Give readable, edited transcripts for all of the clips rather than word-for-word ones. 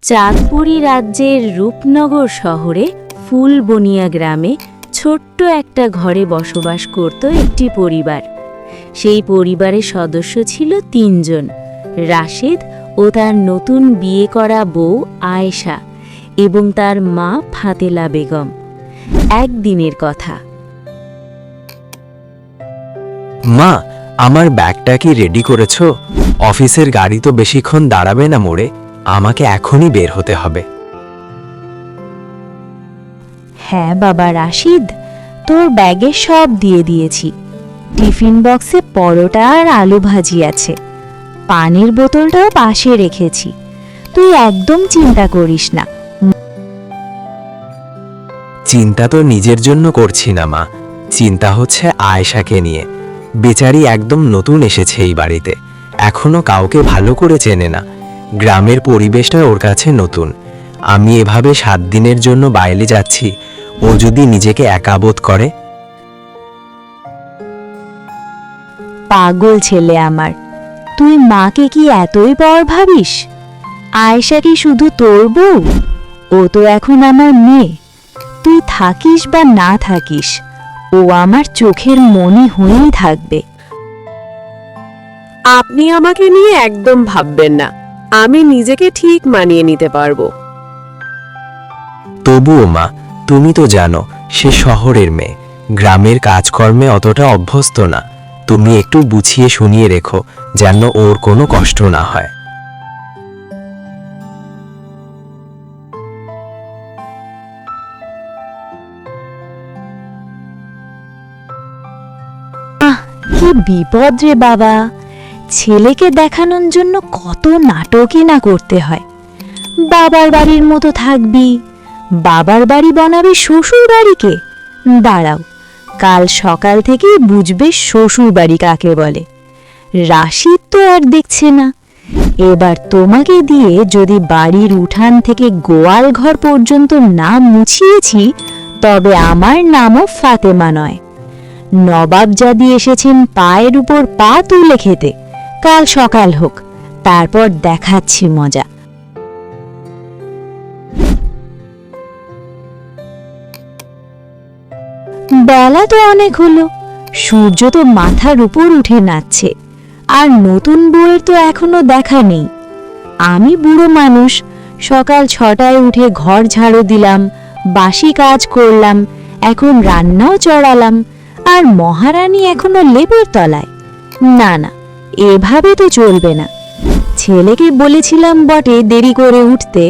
চাঁদপুরি রাজ্যের রূপনগর শহরে ফুলবনিয়া গ্রামে ছোট্ট একটা ঘরে বসবাস করত একটি পরিবার। সেই পরিবারের সদস্য ছিল ৩ জন, রাশেদ ও তার নতুন বিয়ে করা বউ আয়েশা এবং তার মা ফাতেলা বেগম। একদিনের কথা। মা, আমার ব্যাগটা কি রেডি করেছো? অফিসের গাড়ি তো বেশিক্ষণ দাঁড়াবে না মোড়ে, আমাকে এখনই বের হতে হবে। হ্যাঁ বাবা রাশিদ, তোর ব্যাগে সব দিয়ে দিয়েছি। টিফিন বক্সে পরোটা আর আলু ভাজি আছে, পানির বোতলটাও পাশে রেখেছি। তুই একদম চিন্তা করিস না। চিন্তা তো নিজের জন্য করছি না মা, চিন্তা হচ্ছে আয়েশাকে নিয়ে। বেচারি একদম নতুন এসেছে এই বাড়িতে, এখনো কাউকে ভালো করে চেনে না। গ্রামের পরিবেশটা ওর কাছে নতুন। আমি এভাবে 7 দিনের জন্য বাইরে যাচ্ছি, ও যদি নিজেকে একা বোধ করে। পাগল ছেলে আমার, তুই মাকে কি এতই পর ভাবিস? আয়েশা কি শুধু তোর বউ? ও তো এখন আমার মেয়ে। তুই থাকিস বা না থাকিস, ও আমার চোখের মনি হয়েই থাকবে। আপনি আমাকে নিয়ে একদম ভাববেন না, আমি নিজেকে ঠিক মানিয়ে নিতে পারবো। তবুও মা, তুমি তো জানো সে শহরের মেয়ে, গ্রামের কাজকর্মে অতটা অভ্যস্ত না। তুমি একটু বুঝিয়ে শুনিয়ে রেখো, যেন ওর কোনো কষ্ট না হয়। কি বিপদ রে বাবা! ছেলেকে দেখানোর জন্য কত নাটকই না করতে হয়। বাবার বাড়ির মতো থাকবি, বাবার বাড়ি বানাবে শ্বশুর বাড়িকে। দাঁড়াও, কাল সকাল থেকে বুঝবে শ্বশুর বাড়ি কাকে বলে। রাশিদ তো আর দেখছে না। এবার তোমাকে দিয়ে যদি বাড়ির উঠান থেকে গোয়াল ঘর পর্যন্ত না মুছিয়েছি, তবে আমার নামও ফাতেমা নয়। নবাবজাদি এসেছেন পায়ের উপর পা তুলে খেতে। কাল সকাল হোক, তারপর দেখাচ্ছি মজা। বেলা তো অনেক হলো, সূর্য তো মাথার উপর উঠে নাচছে, আর নতুন বউয়ের তো এখনো দেখা নেই। আমি বুড়ো মানুষ, সকাল 6টায় উঠে ঘর ঝাড়ু দিলাম, বাসি কাজ করলাম, এখন রান্নাও চড়ালাম, আর মহারানী এখনো লেপের তলায়। না না, এভাবে তো চলবে না। ছেলেকে বলেছিলাম বটে দেরি করে উঠতে,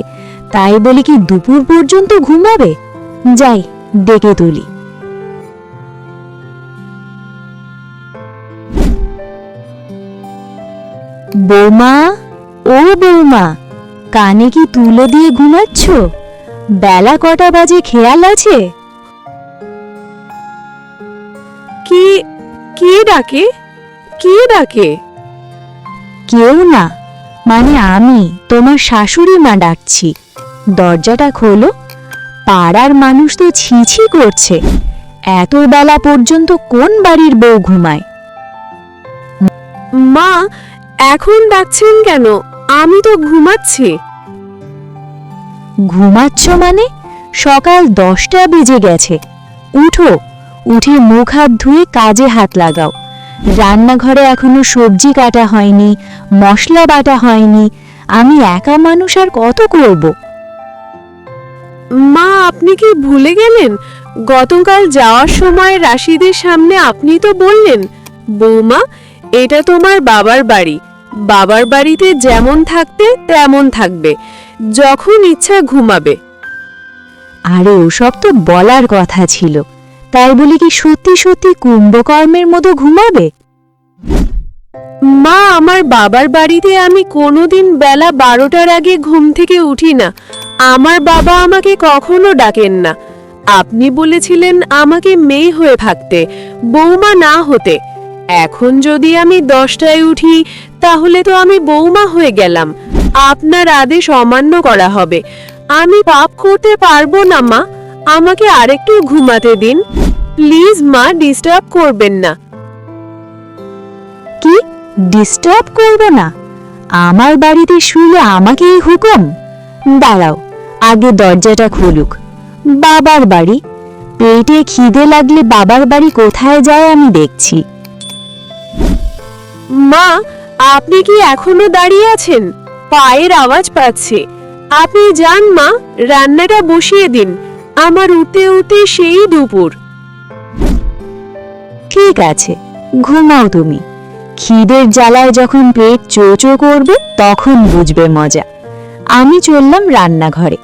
তাই বলে কি দুপুর পর্যন্ত ঘুমাবে? যাই, ডেকে তুলি। বৌমা, ও বৌমা, কানে কি তুলো দিয়ে ঘুমাচ্ছ? বেলা কটা বাজে খেয়াল আছে? কে ডাকে? কে ডাকে? কেউ না, মানে আমি, তোমার শাশুড়ি মা ডাকছি। দরজাটা খোলো। পাড়ার মানুষ তো ছিছি করছে, এত বেলা পর্যন্ত কোন বাড়ির বউ ঘুমায়? মা, এখন ডাকছেন কেন? আমি তো ঘুমাচ্ছি। ঘুমাচ্ছ মানে? সকাল 10টা বেজে গেছে। উঠো, উঠে মুখ হাত ধুয়ে কাজে হাত লাগাও। রান্নাঘরে এখনো সবজি কাটা হয়নি, মশলা বাটা হয়নি। আমি একা মানুষ, আর কত করব? মা, আপনি কি ভুলে গেলেন? গতকাল যাওয়ার সময় রাশিদের সামনে আপনি তো বললেন, বৌমা, এটা তোমার বাবার বাড়ি, বাবার বাড়িতে যেমন থাকতে তেমন থাকবে, যখন ইচ্ছা ঘুমাবে। আরে ওসব তো বলার কথা ছিল, তাই বলি কি সত্যি সত্যি কুম্ভকর্মের মতো ঘুমাবে? মা, আমার বাবার বাড়িতে আমি কোনোদিন বেলা 12টার আগে ঘুম থেকে উঠি না। আমার বাবা আমাকে কখনো ডাকেন না। আপনি বলেছিলেন আমাকে মেয়ে হয়ে থাকতে, বৌমা না হতে। এখন যদি আমি 10টায় উঠি, তাহলে তো আমি বৌমা হয়ে গেলাম। আপনার আদেশ অমান্য করা হবে। আমি পাপ করতে পারবো না মা, আমাকে আরেকটু ঘুমাতে দিন। প্লিজ মা, ডিস্টার্ব করবেন না। কি ডিস্টার্ব করব না? আমার বাড়িতে শুলে আমাকেই হুকুম? দাঁড়াও, আগে দরজাটা খুলুক। বাবার বাড়ি? পেটে খিদে লাগলে বাবার বাড়ি কোথায় যায় আমি দেখছি। মা, আপনি কি এখনো দাঁড়িয়ে আছেন? পায়ের আওয়াজ পাচ্ছে। আপনি যান মা, রান্নাটা বসিয়ে দিন। আমার উঠতে উঠতে সেই দুপুর। ঠিক আছে, ঘুমাও তুমি। খিদের জ্বালায় যখন পেট চোচো করবে তখন বুঝবে মজা। আমি চললাম রান্নাঘরে।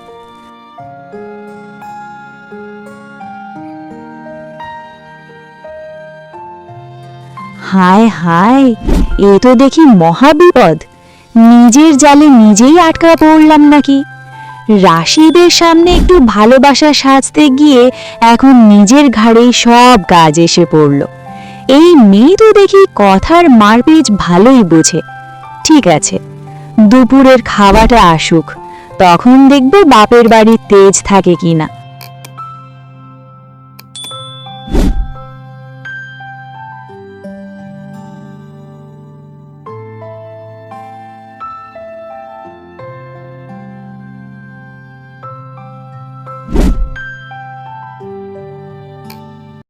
হায় হায়, এ তো দেখি মহা বিপদ। নিজের জালে নিজেই আটকা পড়লাম নাকি? রাশিদের সামনে একটু ভালোবাসা সাজতে গিয়ে এখন নিজের ঘাড়েই সব কাজ এসে পড়ল। এই মেয়ে তো দেখি কথার মারপিচ ভালোই বোঝে। ঠিক আছে, দুপুরের খাওয়াটা আসুক, তখন দেখবে বাপের বাড়ির তেজ থাকে কিনা।